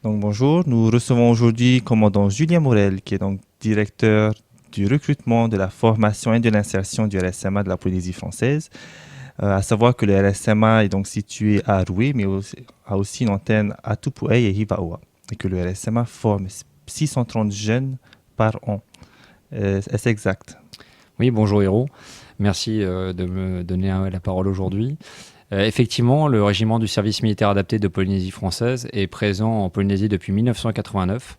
Donc bonjour, nous recevons aujourd'hui commandant Julien Morel, qui est donc directeur du recrutement, de la formation et de l'insertion du RSMA de la Polynésie française. À savoir que le RSMA est donc situé à Roué, mais a aussi une antenne à Tupuai et Hivaoa, et que le RSMA forme 630 jeunes par an. Est-ce exact? Oui, bonjour Hérault. Merci de me donner la parole aujourd'hui. Effectivement, le régiment du service militaire adapté de Polynésie française est présent en Polynésie depuis 1989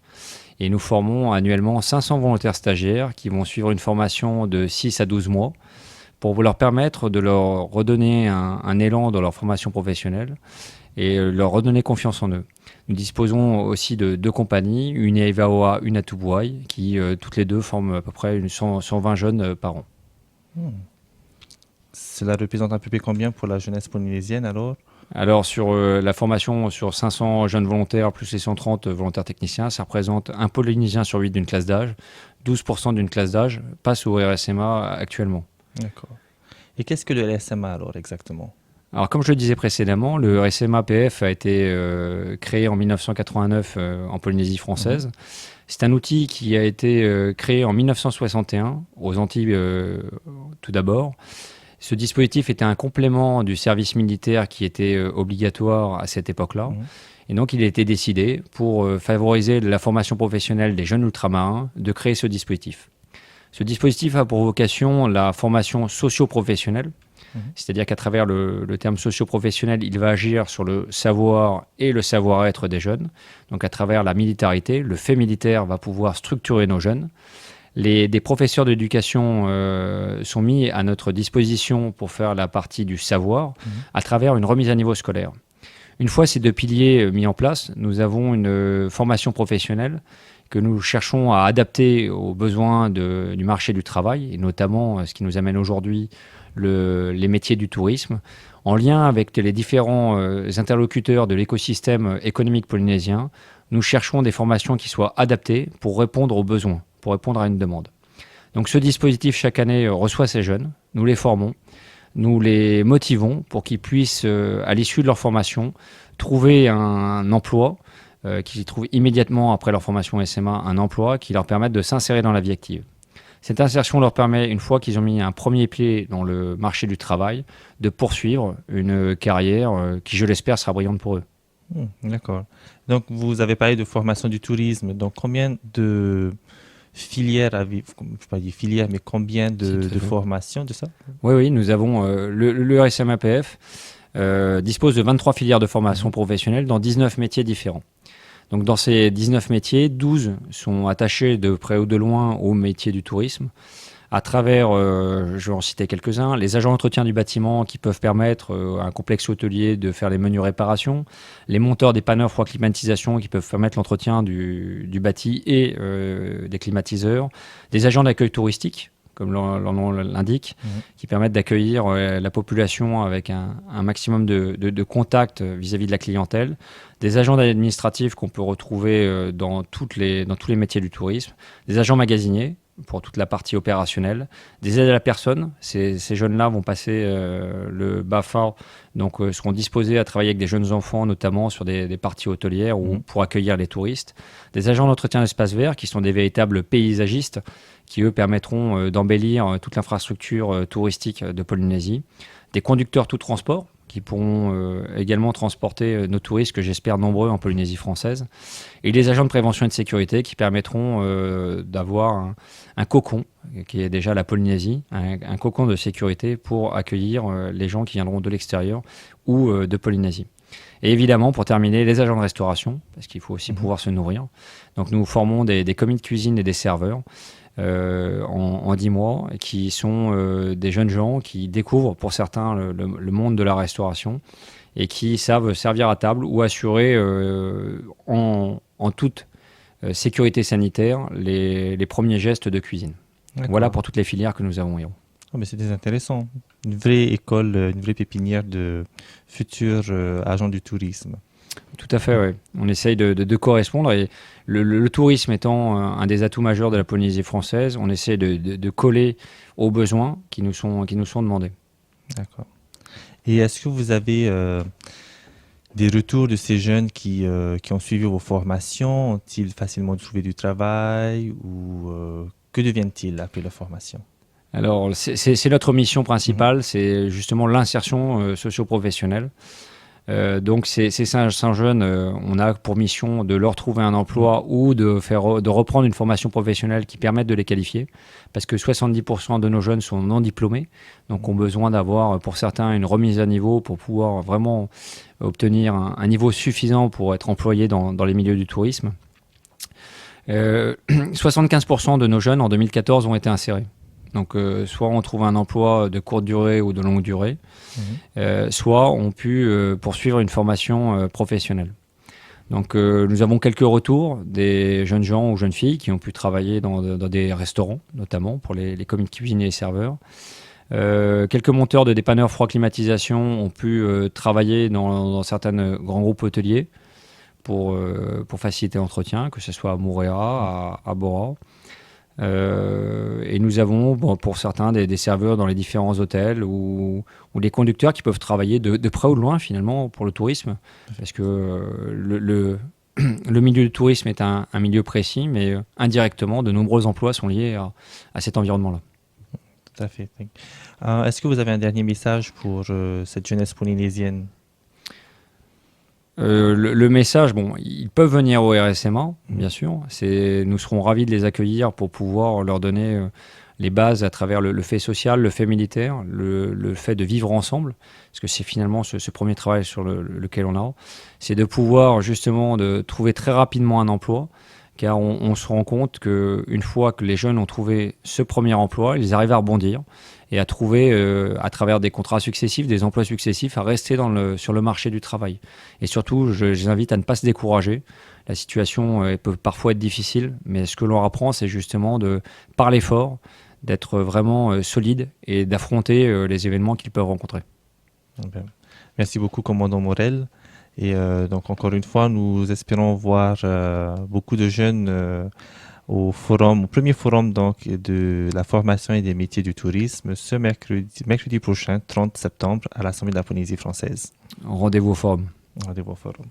et nous formons annuellement 500 volontaires stagiaires qui vont suivre une formation de 6 à 12 mois pour leur permettre de leur redonner un élan dans leur formation professionnelle et leur redonner confiance en eux. Nous disposons aussi de deux compagnies, une à Ivaoa, une à Tubuai, qui toutes les deux forment à peu près 120 jeunes par an. Cela représente à peu près combien pour la jeunesse polynésienne alors? Alors sur la formation sur 500 jeunes volontaires plus les 130 volontaires techniciens, ça représente un Polynésien sur 8 d'une classe d'âge. 12% d'une classe d'âge passe au RSMA actuellement. D'accord. Et qu'est-ce que le RSMA alors exactement? Alors comme je le disais précédemment, le RSMA-PF a été créé en 1989 en Polynésie française. C'est un outil qui a été créé en 1961 aux Antilles tout d'abord. Ce dispositif était un complément du service militaire qui était obligatoire à cette époque-là. Et donc, il a été décidé, pour favoriser la formation professionnelle des jeunes ultramarins, de créer ce dispositif. Ce dispositif a pour vocation la formation socio-professionnelle, c'est-à-dire qu'à travers le terme socio-professionnel, il va agir sur le savoir et le savoir-être des jeunes. Donc, à travers la militarité, le fait militaire va pouvoir structurer nos jeunes. Des professeurs d'éducation sont mis à notre disposition pour faire la partie du savoir à travers une remise à niveau scolaire. Une fois ces deux piliers mis en place, nous avons une formation professionnelle que nous cherchons à adapter aux besoins du marché du travail, et notamment ce qui nous amène aujourd'hui les métiers du tourisme, en lien avec les différents interlocuteurs de l'écosystème économique polynésien. Nous cherchons des formations qui soient adaptées pour répondre aux besoins, pour répondre à une demande. Donc ce dispositif, chaque année, reçoit ces jeunes, nous les formons, nous les motivons pour qu'ils puissent, à l'issue de leur formation, trouver un emploi, qu'ils trouvent immédiatement après leur formation SMA un emploi qui leur permette de s'insérer dans la vie active. Cette insertion leur permet, une fois qu'ils ont mis un premier pied dans le marché du travail, de poursuivre une carrière qui, je l'espère, sera brillante pour eux. D'accord. Donc, vous avez parlé de formation du tourisme. Donc, combien de filières avez-vous? Je ne sais pas dire filières, mais combien de formations de ça? Oui, nous avons le RSMAPF dispose de 23 filières de formation professionnelle dans 19 métiers différents. Donc dans ces 19 métiers, 12 sont attachés de près ou de loin au métier du tourisme. À travers, je vais en citer quelques-uns, les agents d'entretien du bâtiment qui peuvent permettre à un complexe hôtelier de faire les menus réparations, les monteurs dépanneurs froid climatisation qui peuvent permettre l'entretien du bâti et des climatiseurs, des agents d'accueil touristique, comme leur nom l'indique, qui permettent d'accueillir la population avec un maximum de contacts vis-à-vis de la clientèle, des agents administratifs qu'on peut retrouver dans tous les métiers du tourisme, des agents magasiniers pour toute la partie opérationnelle, des aides à la personne. Ces jeunes-là vont passer le BAFA, donc seront disposés à travailler avec des jeunes enfants, notamment sur des parties hôtelières ou pour accueillir les touristes. Des agents d'entretien d'espaces verts qui sont des véritables paysagistes qui, eux, permettront d'embellir toute l'infrastructure touristique de Polynésie. Des conducteurs tout transport qui pourront également transporter nos touristes, que j'espère nombreux en Polynésie française. Et des agents de prévention et de sécurité qui permettront d'avoir un cocon, qui est déjà la Polynésie, un cocon de sécurité pour accueillir les gens qui viendront de l'extérieur ou de Polynésie. Et évidemment, pour terminer, les agents de restauration, parce qu'il faut aussi pouvoir se nourrir. Donc nous formons des commis de cuisine et des serveurs en 10 mois, qui sont des jeunes gens qui découvrent pour certains le monde de la restauration et qui savent servir à table ou assurer en toute sécurité sanitaire les premiers gestes de cuisine. D'accord. Voilà pour toutes les filières que nous avons, Hérault. Oh, mais c'est très intéressant. Une vraie école, une vraie pépinière de futurs agents du tourisme. Tout à fait, oui. On essaye de correspondre, et le tourisme étant un des atouts majeurs de la Polynésie française, on essaie de coller aux besoins qui nous sont demandés. D'accord. Et est-ce que vous avez des retours de ces jeunes qui ont suivi vos formations? Ont-ils facilement trouvé du travail ou que deviennent-ils après leur formation? Alors, c'est notre mission principale, c'est justement l'insertion socio-professionnelle. Donc, ces 500 jeunes, on a pour mission de leur trouver un emploi ou de reprendre une formation professionnelle qui permette de les qualifier. Parce que 70% de nos jeunes sont non diplômés, donc ont besoin d'avoir, pour certains, une remise à niveau pour pouvoir vraiment obtenir un niveau suffisant pour être employés dans les milieux du tourisme. 75% de nos jeunes, en 2014, ont été insérés. Donc, soit on trouve un emploi de courte durée ou de longue durée, soit on pu poursuivre une formation professionnelle. Donc, nous avons quelques retours des jeunes gens ou jeunes filles qui ont pu travailler dans des restaurants, notamment pour les commis de cuisine et les serveurs. Quelques monteurs de dépanneurs froid climatisation ont pu travailler dans certains grands groupes hôteliers pour faciliter l'entretien, que ce soit à Mooréa, à Bora. Et nous avons, pour certains, des serveurs dans les différents hôtels ou des conducteurs qui peuvent travailler de près ou de loin, finalement, pour le tourisme. Parce que le milieu du tourisme est un milieu précis, mais indirectement, de nombreux emplois sont liés à cet environnement-là. Tout à fait. Est-ce que vous avez un dernier message pour cette jeunesse polynésienne? Le message, ils peuvent venir au RSMA, bien sûr. Nous serons ravis de les accueillir pour pouvoir leur donner les bases à travers le fait social, le fait militaire, le fait de vivre ensemble. Parce que c'est finalement ce premier travail sur lequel on a. C'est de pouvoir justement de trouver très rapidement un emploi. Car on se rend compte qu'une fois que les jeunes ont trouvé ce premier emploi, ils arrivent à rebondir et à trouver, à travers des contrats successifs, des emplois successifs, à rester sur le marché du travail. Et surtout, je les invite à ne pas se décourager. La situation peut parfois être difficile, mais ce que l'on apprend, c'est justement de parler fort, d'être vraiment solide et d'affronter les événements qu'ils peuvent rencontrer. Merci beaucoup, commandant Morel. Et donc, encore une fois, nous espérons voir beaucoup de jeunes au premier forum donc, de la formation et des métiers du tourisme ce mercredi prochain, 30 septembre, à l'Assemblée de la Polynésie française. Rendez-vous au forum. Rendez-vous au forum.